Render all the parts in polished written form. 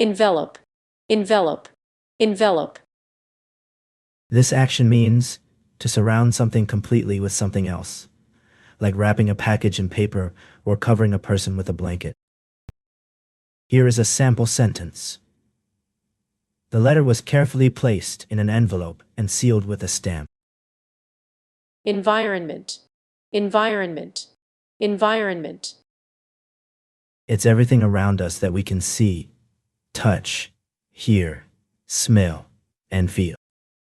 envelop, envelop, envelop. This action means to surround something completely with something else, like wrapping a package in paper or covering a person with a blanket. Here is a sample sentence. The letter was carefully placed in an envelope and sealed with a stamp. Environment, environment, environment. It's everything around us that we can see, touch, hear, smell, and feel.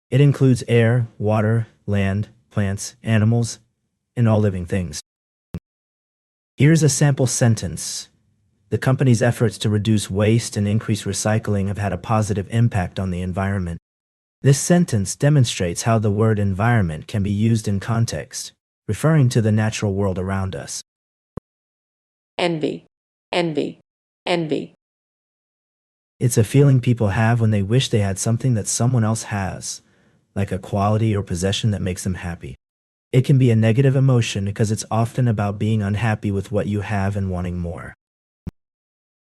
It includes air, water, land, plants, animals, and all living things. Here's a sample sentence. The company's efforts to reduce waste and increase recycling have had a positive impact on the environment. This sentence demonstrates how the word environment can be used in context, referring to the natural world around us. Envy, envy, envy. It's a feeling people have when they wish they had something that someone else has, like a quality or possession that makes them happy. It can be a negative emotion because it's often about being unhappy with what you have and wanting more.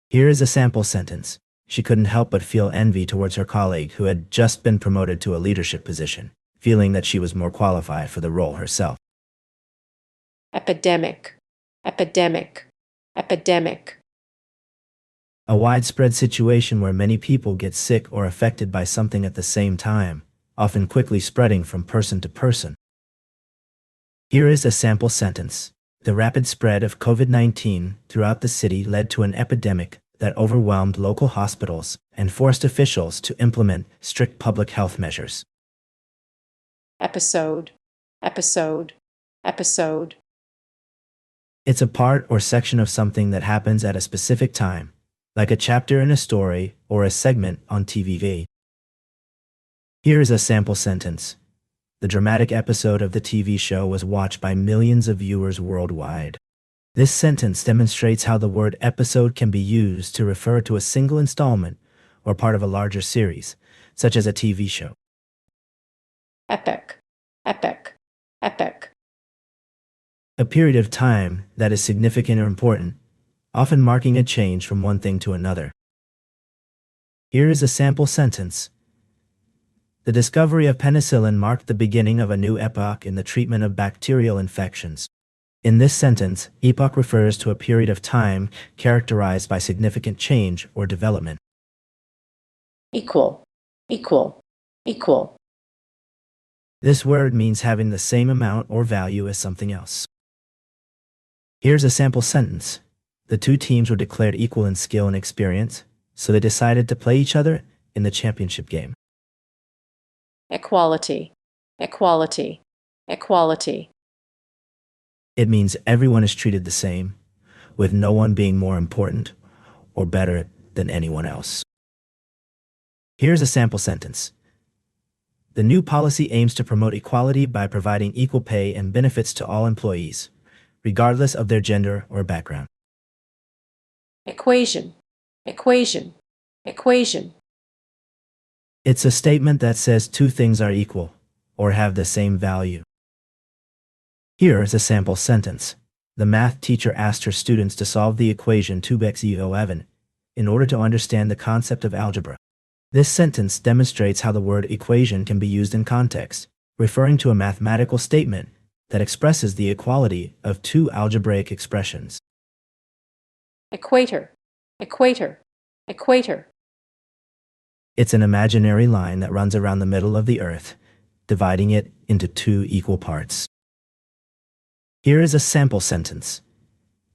Here is a sample sentence. She couldn't help but feel envy towards her colleague who had just been promoted to a leadership position, feeling that she was more qualified for the role herself. Epidemic, epidemic, epidemic. A widespread situation where many people get sick or affected by something at the same time, often quickly spreading from person to person. Here is a sample sentence. The rapid spread of COVID-19 throughout the city led to an epidemic that overwhelmed local hospitals and forced officials to implement strict public health measures. Episode, episode, episode. It's a part or section of something that happens at a specific time, like a chapter in a story or a segment on TV. Here is a sample sentence. The dramatic episode of the TV show was watched by millions of viewers worldwide. This sentence demonstrates how the word episode can be used to refer to a single installment or part of a larger series, such as a TV show. Epic, epic, epic. A period of time that is significant or important, often marking a change from one thing to another. Here is a sample sentence. The discovery of penicillin marked the beginning of a new epoch in the treatment of bacterial infections. In this sentence, epoch refers to a period of time characterized by significant change or development. Equal, equal, equal. This word means having the same amount or value as something else. Here's a sample sentence. The two teams were declared equal in skill and experience, so they decided to play each other in the championship game. Equality, equality, equality. It means everyone is treated the same, with no one being more important or better than anyone else. Here's a sample sentence. The new policy aims to promote equality by providing equal pay and benefits to all employees, regardless of their gender or background. Equation, equation, equation. It's a statement that says two things are equal or have the same value. Here is a sample sentence. The math teacher asked her students to solve the equation 2x = 11 in order to understand the concept of algebra. This sentence demonstrates how the word equation can be used in context, referring to a mathematical statement that expresses the equality of two algebraic expressions. Equator, equator, equator. It's an imaginary line that runs around the middle of the Earth, dividing it into two equal parts. Here is a sample sentence.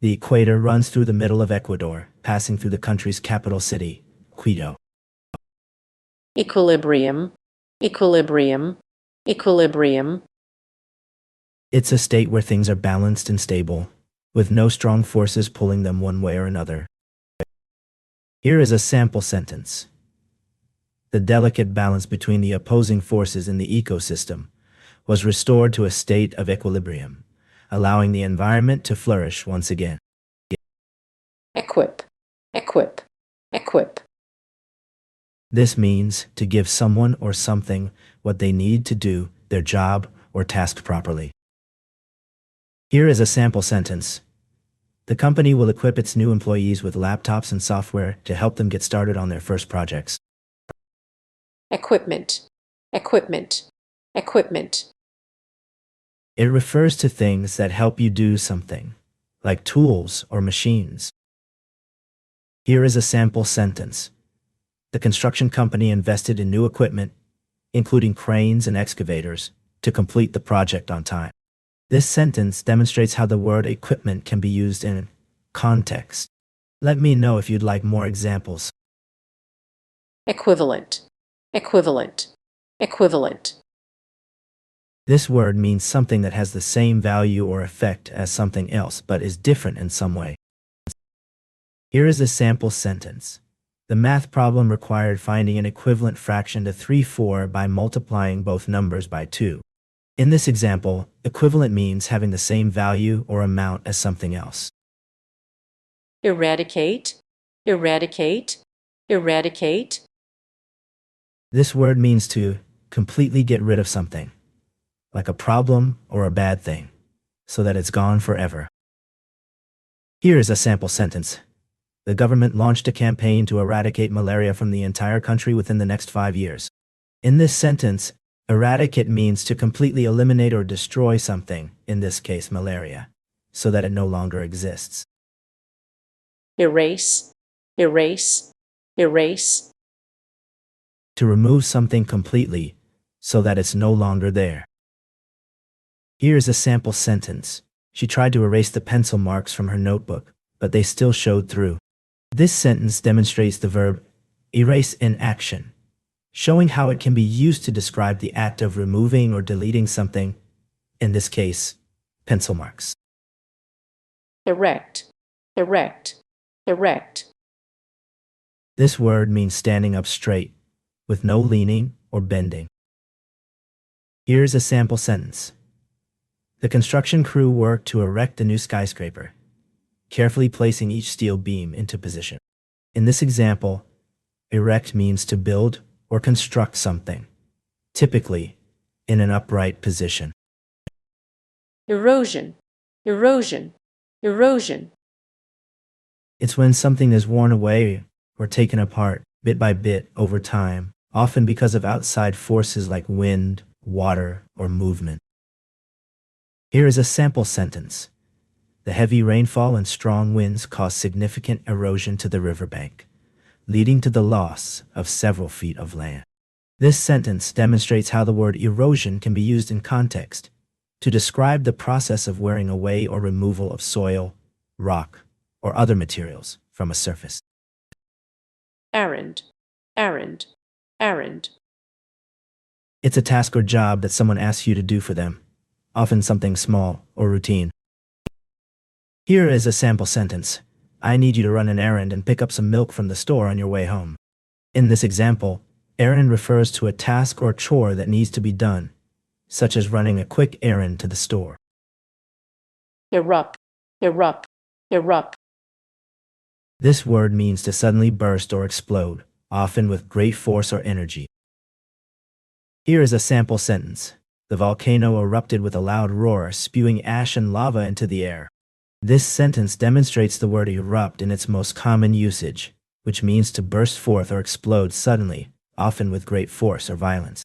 The equator runs through the middle of Ecuador, passing through the country's capital city, Quito. Equilibrium, equilibrium, equilibrium. It's a state where things are balanced and stable, with no strong forces pulling them one way or another. Here is a sample sentence. The delicate balance between the opposing forces in the ecosystem was restored to a state of equilibrium, allowing the environment to flourish once again. Equip, equip, equip. This means to give someone or something what they need to do their job or task properly. Here is a sample sentence. The company will equip its new employees with laptops and software to help them get started on their first projects. Equipment, equipment, equipment. It refers to things that help you do something, like tools or machines. Here is a sample sentence. The construction company invested in new equipment, including cranes and excavators, to complete the project on time. This sentence demonstrates how the word equipment can be used in context. Let me know if you'd like more examples. Equivalent, equivalent, equivalent. This word means something that has the same value or effect as something else but is different in some way. Here is a sample sentence. The math problem required finding an equivalent fraction to 3/4 by multiplying both numbers by 2. In this example, equivalent means having the same value or amount as something else. Eradicate, eradicate, eradicate. This word means to completely get rid of something, like a problem or a bad thing, so that it's gone forever. Here is a sample sentence. The government launched a campaign to eradicate malaria from the entire country within the next 5 years. In this sentence, eradicate means to completely eliminate or destroy something, in this case malaria, so that it no longer exists. Erase, erase, erase. To remove something completely, so that it's no longer there. Here is a sample sentence. She tried to erase the pencil marks from her notebook, but they still showed through. This sentence demonstrates the verb erase in action, showing how it can be used to describe the act of removing or deleting something, in this case, pencil marks. Erect, erect, erect. This word means standing up straight, with no leaning or bending. Here's a sample sentence. The construction crew worked to erect the new skyscraper, carefully placing each steel beam into position. In this example, erect means to build or construct something, typically in an upright position. Erosion, erosion, erosion. It's when something is worn away or taken apart bit by bit over time, often because of outside forces like wind, water, or movement. Here is a sample sentence. The heavy rainfall and strong winds caused significant erosion to the riverbank, leading to the loss of several feet of land. This sentence demonstrates how the word erosion can be used in context to describe the process of wearing away or removal of soil, rock, or other materials from a surface. Errand, errand, errand. It's a task or job that someone asks you to do for them, often something small or routine. Here is a sample sentence. I need you to run an errand and pick up some milk from the store on your way home. In this example, errand refers to a task or chore that needs to be done, such as running a quick errand to the store. Erupt, erupt, erupt. This word means to suddenly burst or explode, often with great force or energy. Here is a sample sentence. The volcano erupted with a loud roar, spewing ash and lava into the air. This sentence demonstrates the word erupt in its most common usage, which means to burst forth or explode suddenly, often with great force or violence.